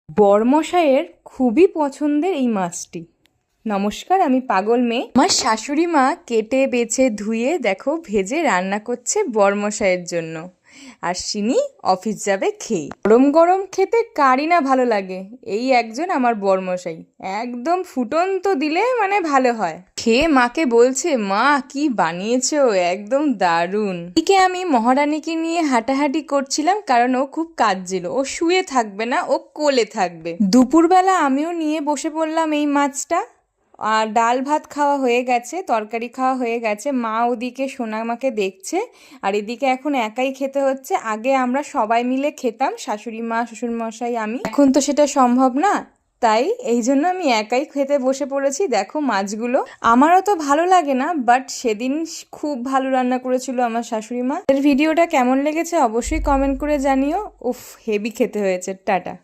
বরমশাইয়ের খুবই পছন্দের এই মাছটি। নমস্কার, আমি পাগল মেয়ে। আমার শাশুড়ি মা কেটে বেছে ধুয়ে দেখো ভেজে রান্না করছে বরমশাইয়ের জন্য, আর সিনি অফিস যাবে খেয়ে। গরম গরম খেতে কারই না ভালো লাগে, এই একজন আমার বরমশাই একদম ফুটন্ত দিলে মানে ভালো হয়। খেয়ে মাকে বলছে, মা কি বানিয়েছো, একদম দারুণ। এদিকে আমি মহারানীকে নিয়ে হাঁটাহাঁটি করছিলাম, কারণ ও খুব কাঁদছিল, ও শুয়ে থাকবে না, ও কোলে থাকবে। দুপুরবেলা আমিও নিয়ে বসে পড়লাম এই মাছটা। আর ডাল ভাত খাওয়া হয়ে গেছে, তরকারি খাওয়া হয়ে গেছে। মা ওদিকে সোনামাকে দেখছে, আর এদিকে এখন একাই খেতে হচ্ছে। আগে আমরা সবাই মিলে খেতাম, শাশুড়ি মা, শ্বশুরমশাই, আমি। এখন তো সেটা সম্ভব না, তাই এই জন্য আমি একাই খেতে বসে পড়েছি। দেখো মাছগুলো আমারও তো ভালো লাগে না, বাট সেদিন খুব ভালো রান্না করেছিল আমার শাশুড়ি মা। এর ভিডিওটা কেমন লেগেছে অবশ্যই কমেন্ট করে জানিও। উফ, হেভি খেতে হয়েছে। টাটা।